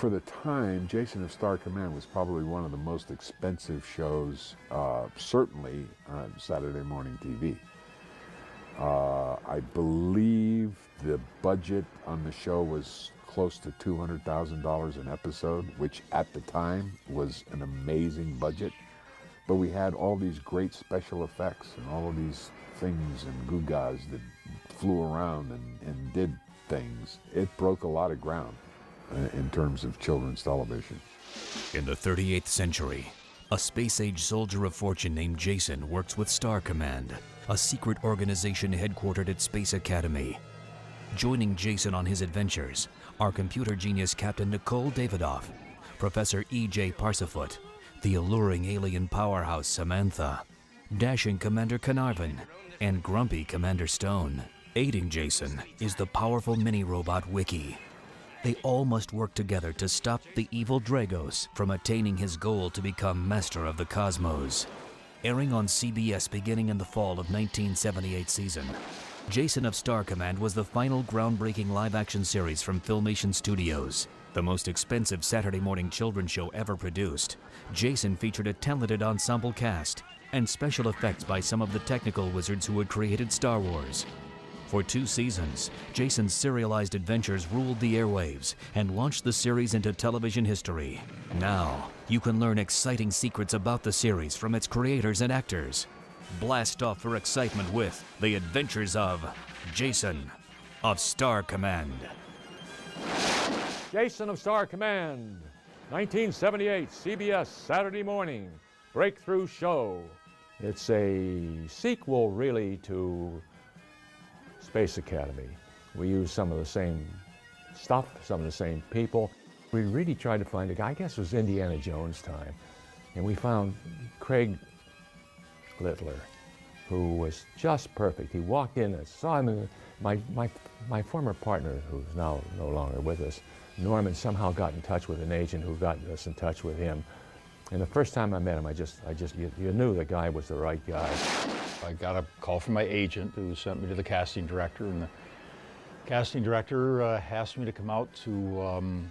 For the time, Jason of Star Command was probably one of the most expensive shows, certainly on Saturday morning TV. I believe the budget on the show was close to $200,000 an episode, which at the time was an amazing budget. But we had all these great special effects and all of these things and gewgaws that flew around and did things. It broke a lot of ground in terms of children's television. In the 38th century, a space-age soldier of fortune named Jason works with Star Command, a secret organization headquartered at Space Academy. Joining Jason on his adventures are computer genius Captain Nicole Davidoff, Professor E.J. Parsafoot, the alluring alien powerhouse Samantha, dashing Commander Carnarvon, and grumpy Commander Stone. Aiding Jason is the powerful mini-robot Wiki. They all must work together to stop the evil Dragos from attaining his goal to become master of the cosmos. Airing on CBS beginning in the fall of 1978 season, Jason of Star Command was the final groundbreaking live-action series from Filmation Studios. The most expensive Saturday morning children's show ever produced, Jason featured a talented ensemble cast and special effects by some of the technical wizards who had created Star Wars. For 2 seasons, Jason's serialized adventures ruled the airwaves and launched the series into television history. Now, you can learn exciting secrets about the series from its creators and actors. Blast off for excitement with The Adventures of Jason of Star Command. Jason of Star Command, 1978, CBS, Saturday morning, breakthrough show. It's a sequel, really, to Space Academy. We use some of the same stuff, some of the same people. We really tried to find a guy, I guess it was Indiana Jones time, and we found Craig Littler, who was just perfect. He walked in and saw him, and my former partner, who's now no longer with us, Norman, somehow got in touch with an agent who got us in touch with him. And the first time I met him, you knew the guy was the right guy. I got a call from my agent who sent me to the casting director, and the casting director asked me to come out to,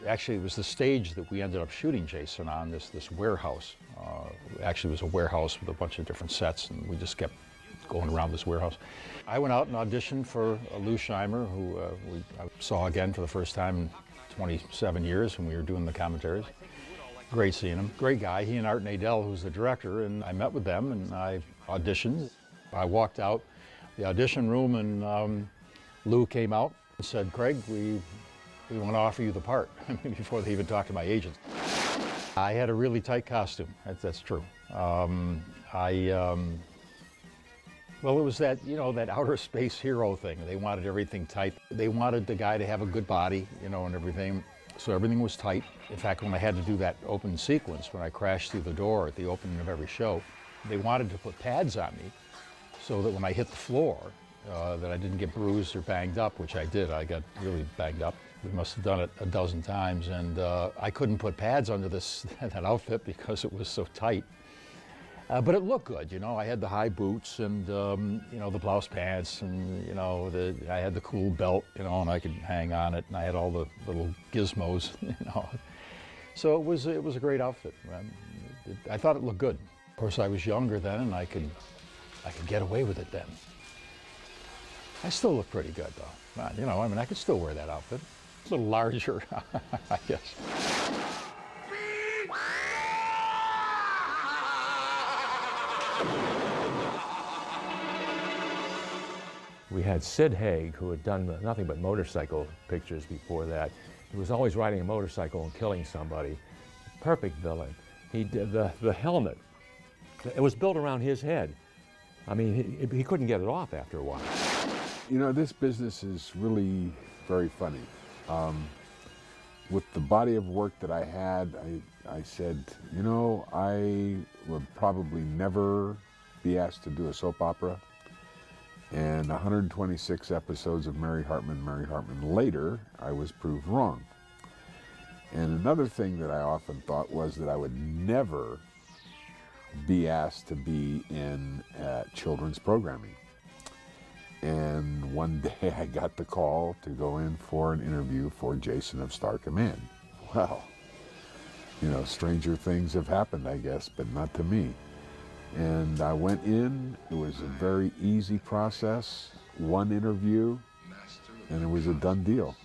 actually it was the stage that we ended up shooting Jason on, this warehouse. Actually it was a warehouse with a bunch of different sets, and we just kept going around this warehouse. I went out and auditioned for Lou Scheimer, who I saw again for the first time in 27 years when we were doing the commentaries. Great seeing him, great guy. He and Art Nadell, who's the director, and I met with them and I auditioned. I walked out the audition room and Lou came out and said, "Craig, we want to offer you the part," before they even talked to my agent. I had a really tight costume, that's true. Well, it was that, that outer space hero thing. They wanted everything tight. They wanted the guy to have a good body, and everything. So everything was tight. In fact, when I had to do that open sequence, when I crashed through the door at the opening of every show, they wanted to put pads on me so that when I hit the floor, that I didn't get bruised or banged up, which I did. I got really banged up. We must have done it a dozen times, and I couldn't put pads under that outfit because it was so tight. But it looked good, I had the high boots and, the blouse pants and, I had the cool belt, and I could hang on it, and I had all the little gizmos, So it was a great outfit. I thought it looked good. Of course, I was younger then, and I could get away with it then. I still look pretty good, though. I could still wear that outfit. A little larger, I guess. We had Sid Haig, who had done nothing but motorcycle pictures before that. He was always riding a motorcycle and killing somebody. Perfect villain. He did the helmet. It was built around his head. I mean, he couldn't get it off after a while. This business is really very funny. With the body of work that I had, I said, I would probably never be asked to do a soap opera. And 126 episodes of Mary Hartman later, I was proved wrong. And another thing that I often thought was that I would never be asked to be in children's programming. And one day I got the call to go in for an interview for Jason of Star Command. well, you know, stranger things have happened, I guess, but not to me. And I went in, it was a very easy process, one interview, and it was a done deal.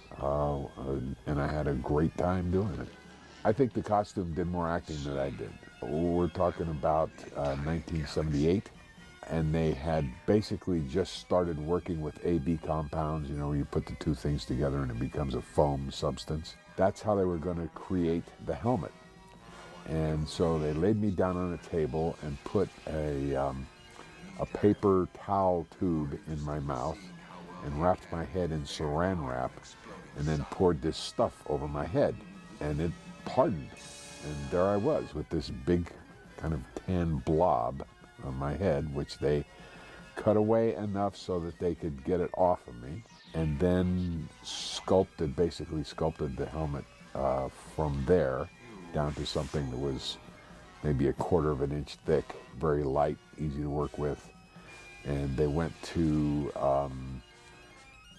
And I had a great time doing it. I think the costume did more acting than I did. We're talking about 1978, and they had basically just started working with AB compounds, you know, where you put the two things together and it becomes a foam substance. That's how they were going to create the helmet. And so they laid me down on a table and put a paper towel tube in my mouth and wrapped my head in saran wrap and then poured this stuff over my head. And it hardened. And there I was with this big kind of tan blob on my head, which they cut away enough so that they could get it off of me, and then basically sculpted the helmet from there down to something that was maybe 1/4 of an inch thick, very light, easy to work with. And they went to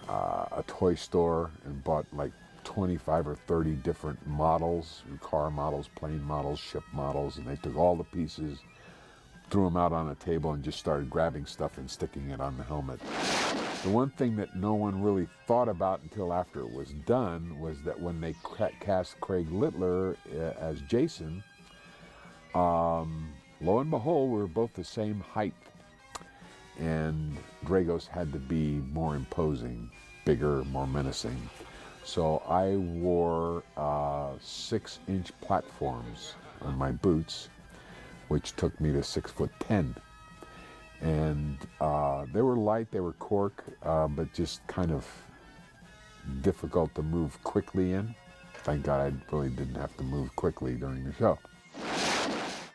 a toy store and bought like 25 or 30 different models, car models, plane models, ship models, and they took all the pieces, threw them out on a table, and just started grabbing stuff and sticking it on the helmet. The one thing that no one really thought about until after it was done was that when they cast Craig Littler as Jason, lo and behold, we were both the same height. And Dragos had to be more imposing, bigger, more menacing. So I wore 6-inch platforms on my boots, which took me to 6'10". And they were light, they were cork, but just kind of difficult to move quickly in. Thank God I really didn't have to move quickly during the show.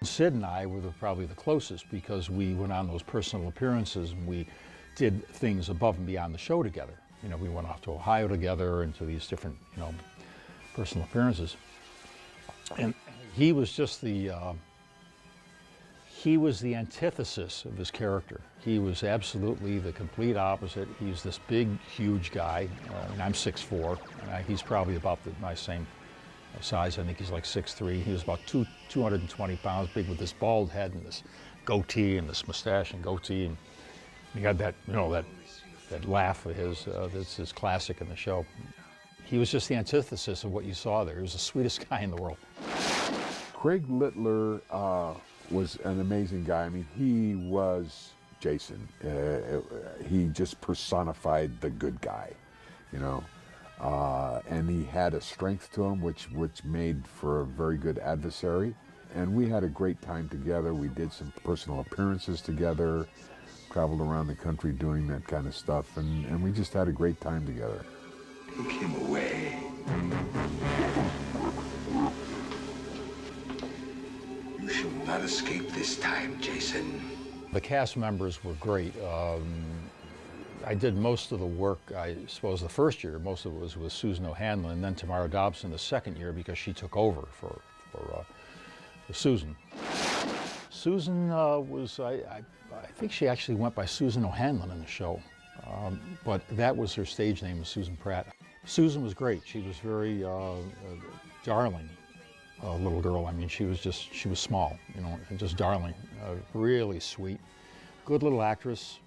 Sid and I were probably the closest because we went on those personal appearances and we did things above and beyond the show together. You know, we went off to Ohio together and to these different, you know, personal appearances. And he was just he was the antithesis of his character. He was absolutely the complete opposite. He's this big, huge guy. And I'm 6'4", and he's probably about my same size. I think he's like 6'3". He was about 220 pounds, big with this bald head and this goatee and this mustache and goatee. And he got that, you know, that laugh of his, that's his classic in the show. He was just the antithesis of what you saw there. He was the sweetest guy in the world. Craig Littler was an amazing guy. I mean, he was Jason. He just personified the good guy, you know. And he had a strength to him which made for a very good adversary. And we had a great time together. We did some personal appearances together, traveled around the country doing that kind of stuff, and we just had a great time together. Take him away. You shall not escape this time, Jason. The cast members were great. I did most of the work, I suppose the first year, most of it was with Susan O'Hanlon, and then Tamara Dobson the second year because she took over for Susan. Susan I think she actually went by Susan O'Hanlon in the show, but that was her stage name, was Susan Pratt. Susan was great. She was very darling little girl. I mean, she was small, you know, and just darling, really sweet, good little actress.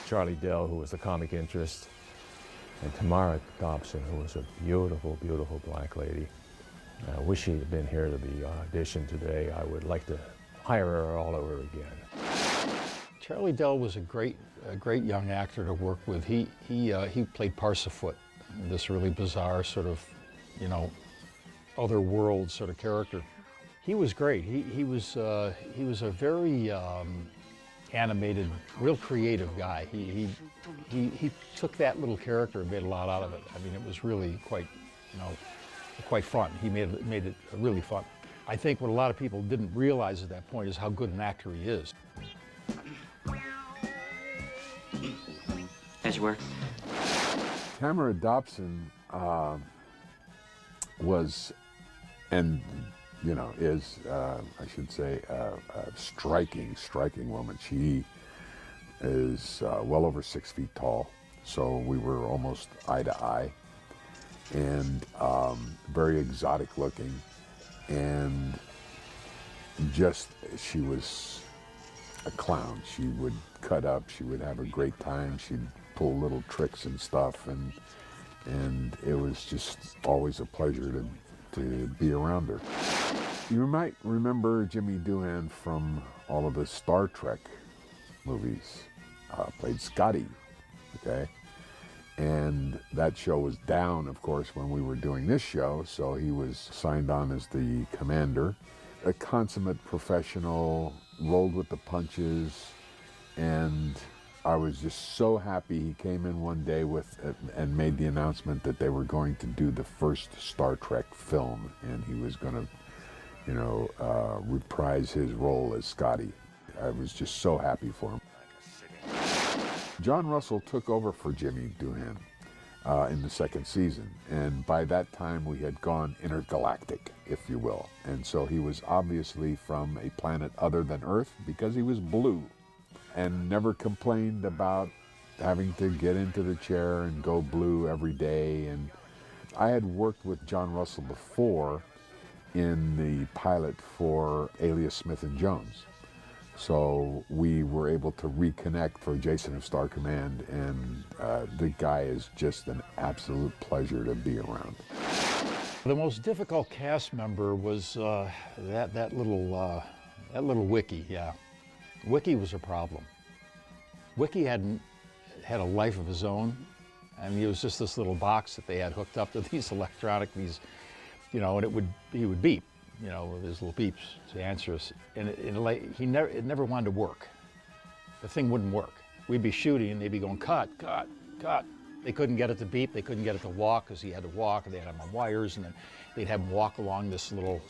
Charlie Dell, who was the comic interest, and Tamara Dobson, who was a beautiful, beautiful black lady. I wish she had been here to the audition today. I would like to hire her all over again. Charlie Dell was a great young actor to work with. He played Parsafoot, this really bizarre sort of, you know, other world sort of character. He was great. He was a very animated, real creative guy. He took that little character and made a lot out of it. I mean, it was really quite, you know, quite fun. He made it really fun. I think what a lot of people didn't realize at that point is how good an actor he is. As you were. Tamara Dobson was, and you know, is, I should say, a striking woman. She is well over 6 feet tall, so we were almost eye to eye, and very very exotic looking, and just, she was a clown. She would cut up, she would have a great time, she'd pull little tricks and stuff, and it was just always a pleasure to be around her. You might remember Jimmy Doohan from all of the Star Trek movies. Played Scotty, okay? And that show was down, of course, when we were doing this show, so he was signed on as the commander. A consummate professional, rolled with the punches, and I was just so happy he came in one day and made the announcement that they were going to do the first Star Trek film, and he was going to, reprise his role as Scotty. I was just so happy for him. John Russell took over for Jimmy Doohan in the second season, and by that time we had gone intergalactic, if you will. And so he was obviously from a planet other than Earth because he was blue, and never complained about having to get into the chair and go blue every day. And I had worked with John Russell before in the pilot for Alias Smith and Jones. So we were able to reconnect for Jason of Star Command, and the guy is just an absolute pleasure to be around. The most difficult cast member was that little Wiki. Yeah, Wiki was a problem. Wiki had a life of his own. I mean, it was just this little box that they had hooked up to these and he would beep, with his little beeps to answer us. And it never wanted to work. The thing wouldn't work. We'd be shooting and they'd be going, cut, cut, cut. They couldn't get it to beep, they couldn't get it to walk because he had to walk, and they had him on wires, and then they'd have him walk along this little,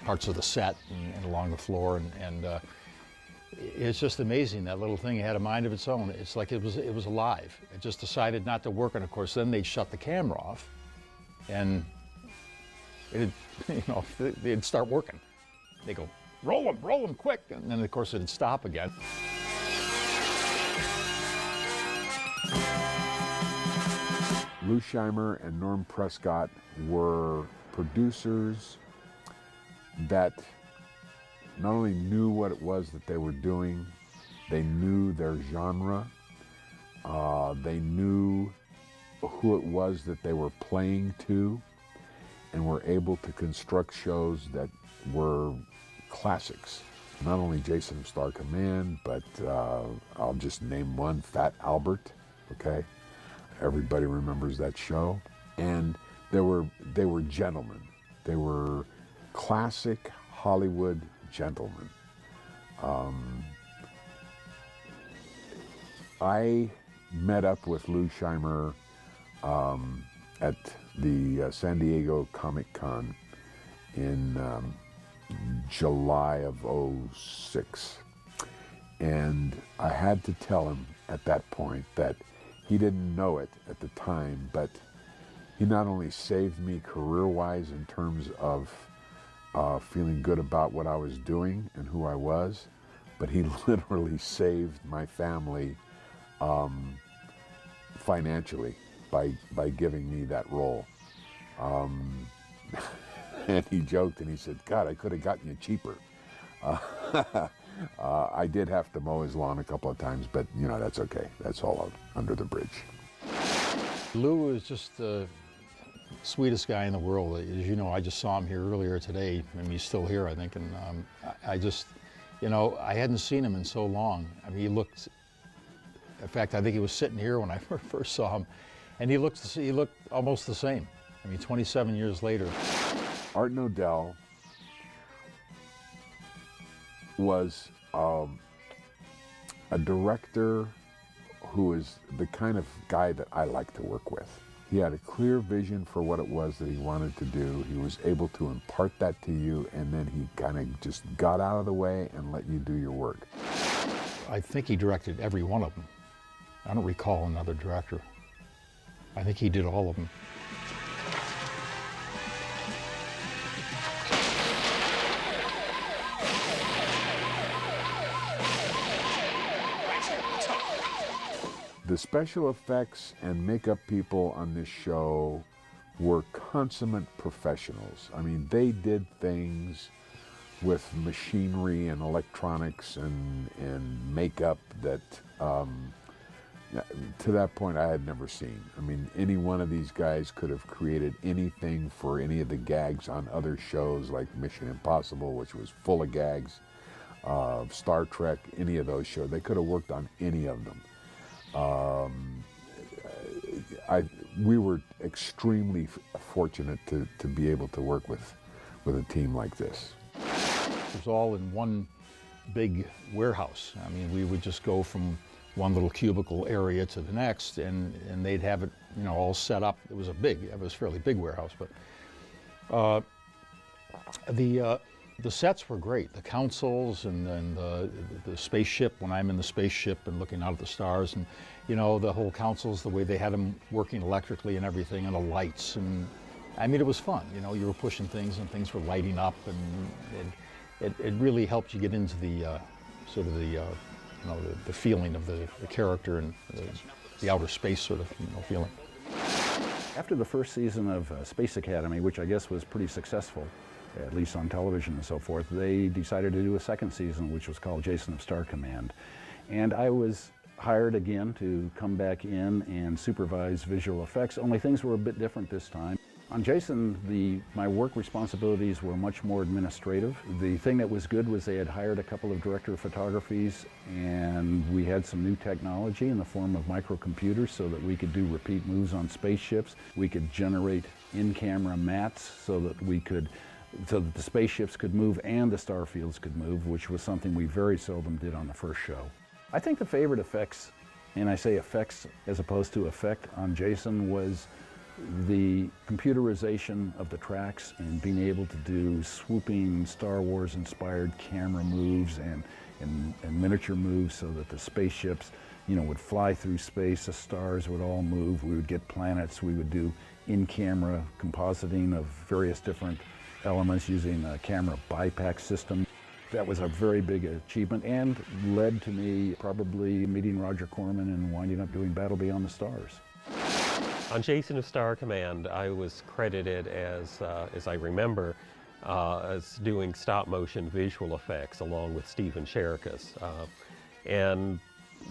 parts of the set and along the floor, and it's just amazing. That little thing had a mind of its own. It's like it was alive. It just decided not to work, and of course then they'd shut the camera off, and they'd start working. They go, roll them quick, and then of course it'd stop again. Lou Scheimer and Norm Prescott were producers that not only knew what it was that they were doing, they knew their genre, they knew who it was that they were playing to, and were able to construct shows that were classics. Not only Jason of Star Command, but I'll just name one, Fat Albert, okay? Everybody remembers that show. And they were gentlemen. They were classic Hollywood gentlemen. I met up with Lou Scheimer at the San Diego Comic-Con in July of '06. And I had to tell him at that point that he didn't know it at the time, but he not only saved me career-wise in terms of feeling good about what I was doing and who I was, but he literally saved my family financially by giving me that role. And he joked and he said, God, I could have gotten you cheaper. I did have to mow his lawn a couple of times, but that's okay. That's all under the bridge. Lou was just the sweetest guy in the world. As you know, I just saw him here earlier today. I mean, he's still here, I think. And I just, I hadn't seen him in so long. I mean, he looked, in fact, I think he was sitting here when I first saw him, and he looked almost the same. I mean, 27 years later. Art Nodell was a director who is the kind of guy that I like to work with. He had a clear vision for what it was that he wanted to do. He was able to impart that to you, and then he kind of just got out of the way and let you do your work. I think he directed every one of them. I don't recall another director. I think he did all of them. The special effects and makeup people on this show were consummate professionals. I mean, they did things with machinery and electronics and makeup that to that point I had never seen. I mean, any one of these guys could have created anything for any of the gags on other shows like Mission Impossible, which was full of gags, Star Trek, any of those shows. They could have worked on any of them. We were extremely fortunate to be able to work with a team like this. It was all in one big warehouse. I mean, we would just go from one little cubicle area to the next, and they'd have it, you know, all set up. It was a fairly big warehouse, but the sets were great. The consoles and then the spaceship, when I'm in the spaceship and looking out at the stars, and you know, the whole consoles, the way they had them working electrically and everything, and the lights, and I mean, it was fun. You know, you were pushing things and things were lighting up, and it really helped you get into the sort of the feeling of the character and the outer space sort of, you know, feeling. After the first season of Space Academy, which I guess was pretty successful, at least on television and so forth, they decided to do a second season, which was called Jason of Star Command. And I was hired again to come back in and supervise visual effects, only things were a bit different this time. On Jason, my work responsibilities were much more administrative. The thing that was good was they had hired a couple of director of photographies, and we had some new technology in the form of microcomputers so that we could do repeat moves on spaceships. We could generate in-camera mats so that the spaceships could move and the star fields could move, which was something we very seldom did on the first show. I think the favorite effects, and I say effects as opposed to effect, on Jason was the computerization of the tracks and being able to do swooping Star Wars inspired camera moves and miniature moves so that the spaceships, you know, would fly through space, the stars would all move, we would get planets, we would do in-camera compositing of various different elements using a camera bypass system. That was a very big achievement and led to me probably meeting Roger Corman and winding up doing Battle Beyond the Stars. On Jason of Star Command, I was credited as I remember, as doing stop-motion visual effects along with Stephen Sherkis. And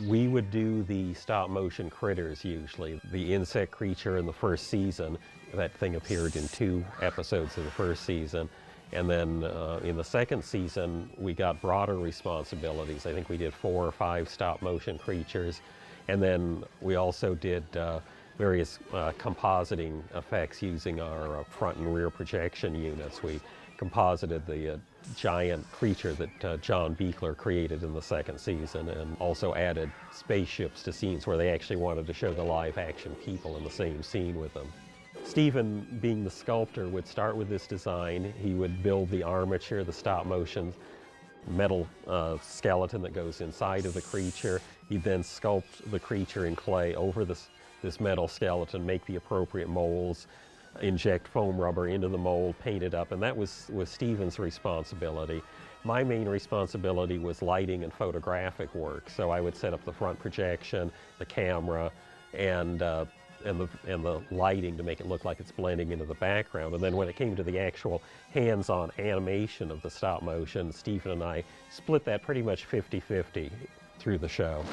we would do the stop-motion critters usually. The insect creature in the first season, that thing appeared in 2 episodes of the first season. And then in the second season, we got broader responsibilities. I think we did 4 or 5 stop-motion creatures. And then we also did various compositing effects using our front and rear projection units. We composited the giant creature that John Buechler created in the second season, and also added spaceships to scenes where they actually wanted to show the live action people in the same scene with them. Stephen, being the sculptor, would start with this design. He would build the armature, the stop motion metal skeleton that goes inside of the creature. He'd then sculpt the creature in clay over this metal skeleton, make the appropriate molds, inject foam rubber into the mold, paint it up, and that was Stephen's responsibility. My main responsibility was lighting and photographic work, so I would set up the front projection, the camera, and the lighting to make it look like it's blending into the background. And then when it came to the actual hands-on animation of the stop motion, Stephen and I split that pretty much 50-50 through the show.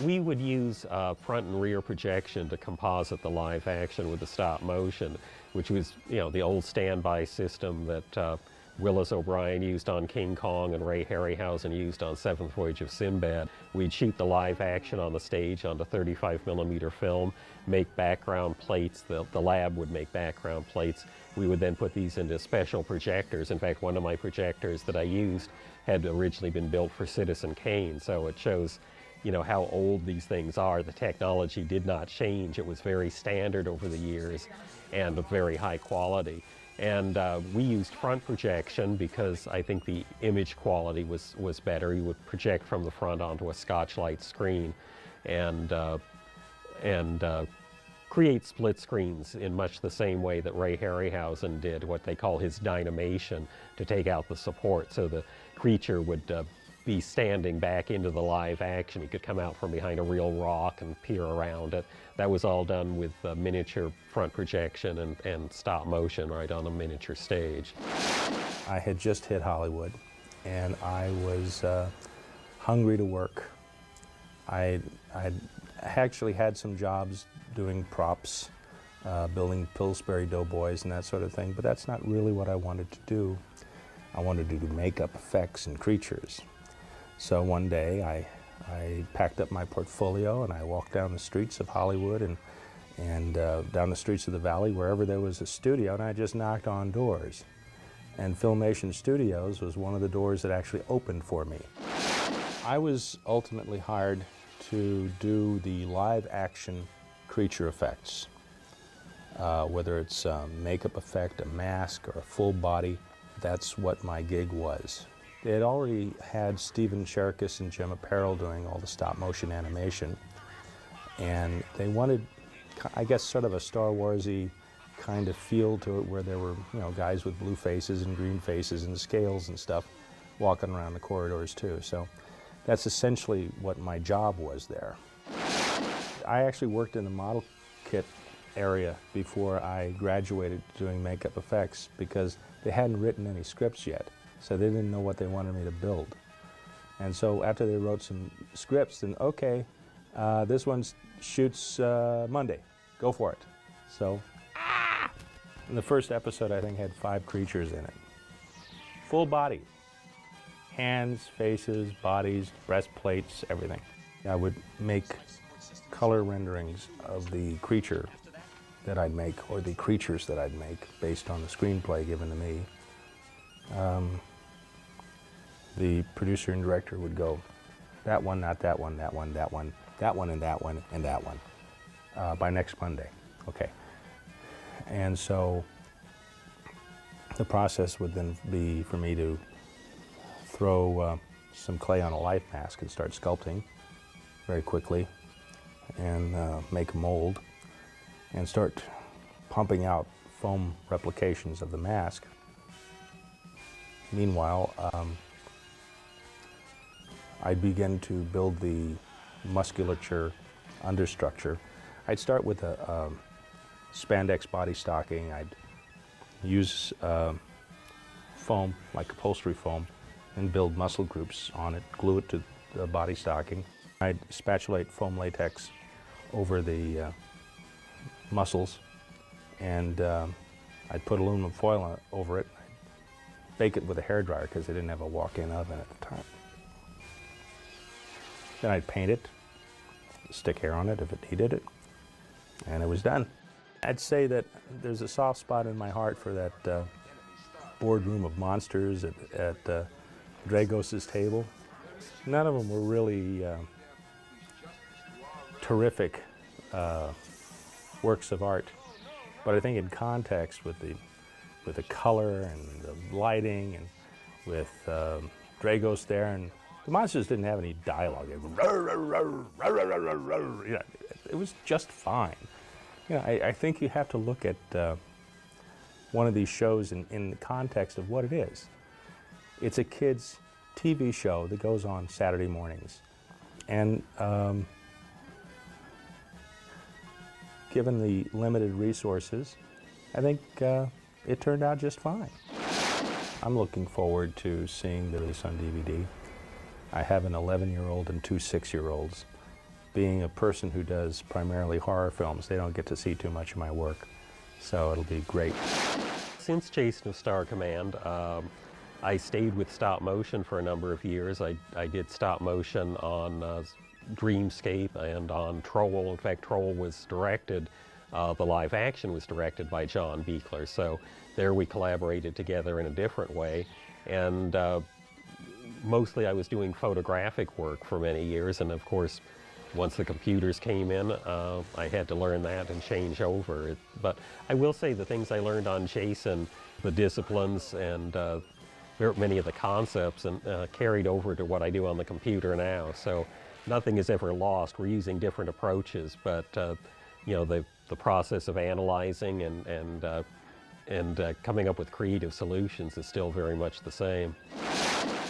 We would use front and rear projection to composite the live action with the stop motion, which was, you know, the old standby system that Willis O'Brien used on King Kong and Ray Harryhausen used on Seventh Voyage of Sinbad. We'd shoot the live action on the stage onto 35mm film, make background plates. The lab would make background plates. We would then put these into special projectors. In fact, one of my projectors that I used had originally been built for Citizen Kane, so it shows, you know, how old these things are. The technology did not change. It was very standard over the years and of very high quality. And we used front projection because I think the image quality was better. You would project from the front onto a Scotch-Light screen and create split screens in much the same way that Ray Harryhausen did, what they call his dynamation, to take out the support. So the creature would be standing back into the live action. He could come out from behind a real rock and peer around it. that was all done with miniature front projection and stop motion right on a miniature stage. I had just hit Hollywood, and I was hungry to work. I actually had some jobs doing props, building Pillsbury Doughboys and that sort of thing, but that's not really what I wanted to do. I wanted to do makeup effects and creatures. So one day I packed up my portfolio and I walked down the streets of Hollywood and down the streets of the Valley, wherever there was a studio, and I just knocked on doors. And Filmation Studios was one of the doors that actually opened for me. I was ultimately hired to do the live action creature effects, whether it's a makeup effect, a mask, or a full body. That's what my gig was. They had already had Stephen Sherkis and Jim Apparel doing all the stop motion animation, and they wanted, I guess, sort of a Star Wars-y kind of feel to it, where there were, you know, guys with blue faces and green faces and scales and stuff walking around the corridors too. So that's essentially what my job was there. I actually worked in the model kit area before I graduated doing makeup effects, because they hadn't written any scripts yet, so they didn't know what they wanted me to build. And so after they wrote some scripts, then okay, this one shoots Monday, go for it. So, and the first episode I think had 5 creatures in it. Full body. Hands, faces, bodies, breastplates, everything. I would make color renderings of the creature that I'd make, or the creatures that I'd make, based on the screenplay given to me. The producer and director would go, that one, not that one, that one, that one, that one, and that one, and that one, by next Monday. Okay. And so the process would then be for me to throw some clay on a life mask and start sculpting very quickly, and make a mold and start pumping out foam replications of the mask. Meanwhile, I'd begin to build the musculature understructure. I'd start with a spandex body stocking. I'd use foam, like upholstery foam, and build muscle groups on it, glue it to the body stocking. I'd spatulate foam latex over the muscles, and I'd put aluminum foil over it. I'd bake it with a hairdryer because they didn't have a walk-in oven at the time. Then I'd paint it, stick hair on it if it needed it, and it was done. I'd say that there's a soft spot in my heart for that boardroom of monsters at Dragos's table. None of them were really terrific works of art, but I think in context with the color and the lighting, and with Dragos there, and the monsters didn't have any dialogue. They were, you know, it was just fine. You know, I think you have to look at one of these shows in the context of what it is. It's a kids' TV show that goes on Saturday mornings, and given the limited resources, I think it turned out just fine. I'm looking forward to seeing the release on DVD. I have an 11-year-old and 2 6-year-olds. Being a person who does primarily horror films, they don't get to see too much of my work, so it'll be great. Since Jason of Star Command, I stayed with stop motion for a number of years. I did stop motion on Dreamscape and on Troll. In fact, Troll was directed, the live action was directed by John Buechler. So there we collaborated together in a different way. And mostly I was doing photographic work for many years. And of course, once the computers came in, I had to learn that and change over. But I will say the things I learned on Jason, the disciplines and many of the concepts, and carried over to what I do on the computer now. So nothing is ever lost. We're using different approaches, but you know, the process of analyzing and coming up with creative solutions is still very much the same.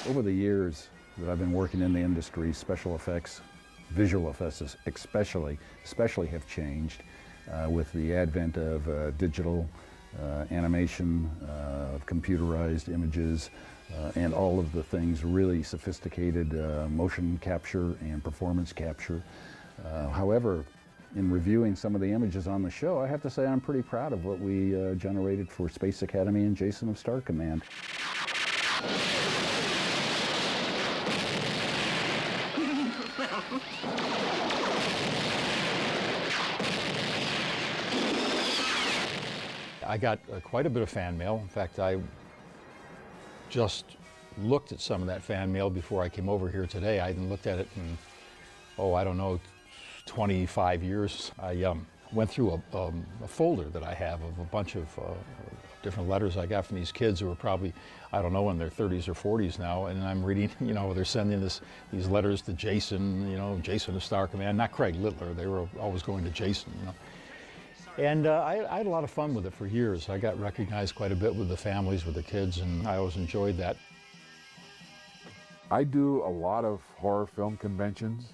Over the years that I've been working in the industry, special effects, visual effects especially have changed with the advent of digital animation, of computerized images, and all of the things, really sophisticated motion capture and performance capture. However, in reviewing some of the images on the show, I have to say I'm pretty proud of what we generated for Space Academy and Jason of Star Command. I got quite a bit of fan mail. In fact, I just looked at some of that fan mail before I came over here today. I hadn't looked at it in, I don't know, 25 years. I went through a folder that I have of a bunch of different letters I got from these kids who are probably, I don't know, in their 30s or 40s now, and I'm reading, they're sending these letters to Jason, Jason of Star Command, not Craig Littler. They were always going to Jason, And I had a lot of fun with it for years. I got recognized quite a bit with the families, with the kids, and I always enjoyed that. I do a lot of horror film conventions,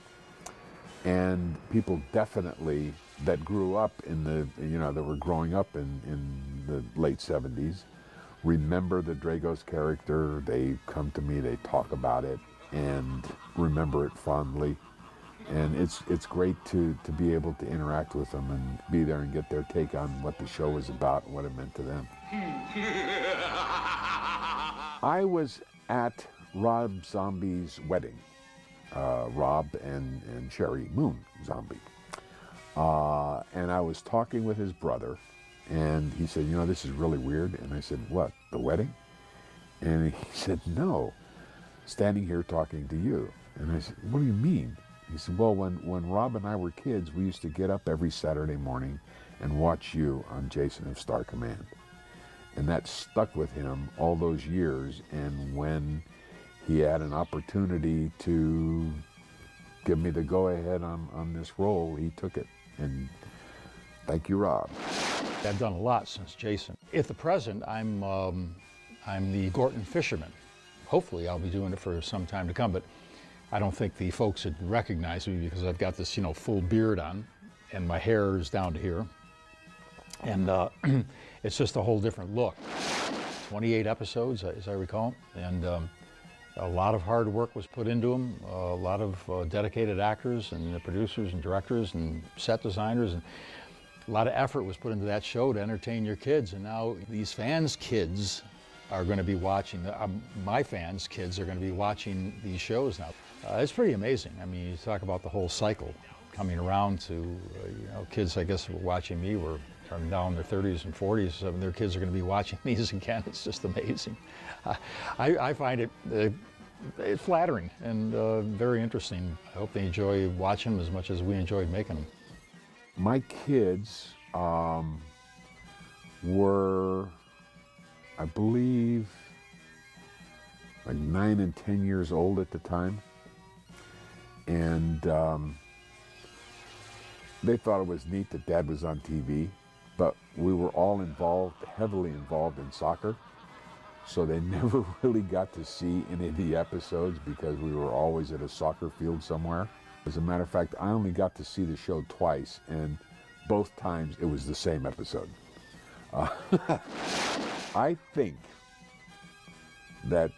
and people definitely that grew up in that were growing up in the late 70s remember the Dragos character. They come to me, they talk about it, and remember it fondly. And it's great to be able to interact with them and be there and get their take on what the show was about and what it meant to them. I was at Rob Zombie's wedding, Rob and Sherry Moon Zombie. And I was talking with his brother, and he said, this is really weird. And I said, what, the wedding? And he said, no, standing here talking to you. And I said, what do you mean? He said, well, when Rob and I were kids, we used to get up every Saturday morning and watch you on Jason of Star Command. And that stuck with him all those years. And when he had an opportunity to give me the go-ahead on this role, he took it. And thank you, Rob. I've done a lot since Jason. At the present, I'm the Gorton fisherman. Hopefully I'll be doing it for some time to come, but I don't think the folks would recognize me because I've got this, full beard on, and my hair is down to here. And it's just a whole different look. 28 episodes, as I recall, and a lot of hard work was put into them. A lot of dedicated actors and the producers and directors and set designers, and a lot of effort was put into that show to entertain your kids. And now these fans' kids are going to be watching, my fans' kids are going to be watching these shows now. It's pretty amazing. I mean, you talk about the whole cycle coming around to, kids, I guess, who were watching me were turning down their 30s and 40s. I mean, their kids are going to be watching these again. It's just amazing. I find it flattering and very interesting. I hope they enjoy watching them as much as we enjoyed making them. My kids were, I believe, like 9 and 10 years old at the time. And they thought it was neat that Dad was on TV, but we were all heavily involved in soccer. So they never really got to see any of the episodes because we were always at a soccer field somewhere. As a matter of fact, I only got to see the show twice, and both times it was the same episode. I think that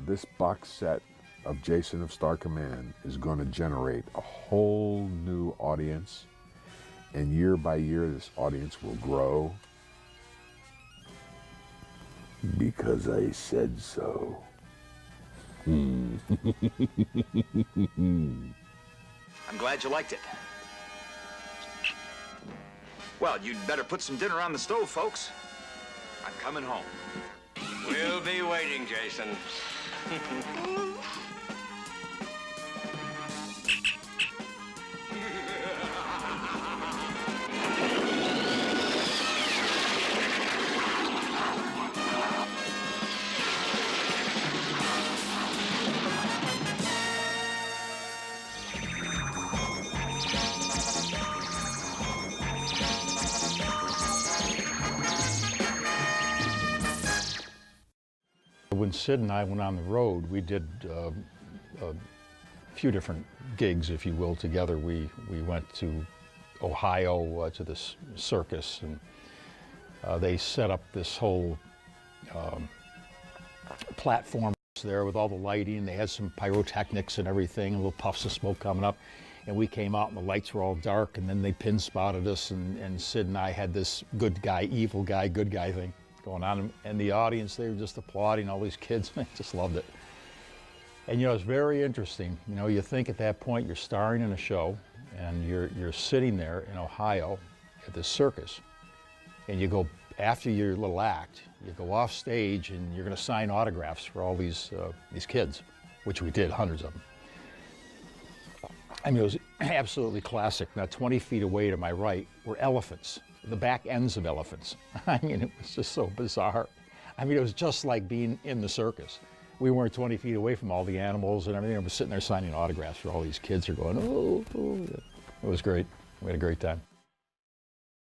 this box set of Jason of Star Command is going to generate a whole new audience, and year by year this audience will grow because I said so. I'm glad you liked it. Well, you'd better put some dinner on the stove, folks. I'm coming home. We'll be waiting, Jason. When Sid and I went on the road, we did few different gigs, if you will, together. We went to Ohio to this circus, and they set up this whole platform there with all the lighting. They had some pyrotechnics and everything, little puffs of smoke coming up. And we came out and the lights were all dark, and then they pin spotted us, and Sid and I had this good guy, evil guy, good guy thing going on. And the audience, they were just applauding, all these kids. I just loved it. And you know, it's very interesting. You know, you think at that point you're starring in a show, and you're sitting there in Ohio at this circus, and you go, after your little act, you go off stage and you're going to sign autographs for all these kids, which we did, hundreds of them. I mean, it was absolutely classic. Now, 20 feet away to my right were elephants, the back ends of elephants. I mean, it was just so bizarre. I mean, it was just like being in the circus. We weren't 20 feet away from all the animals and everything. I was sitting there signing autographs for all these kids who are going, oh, oh. It was great. We had a great time.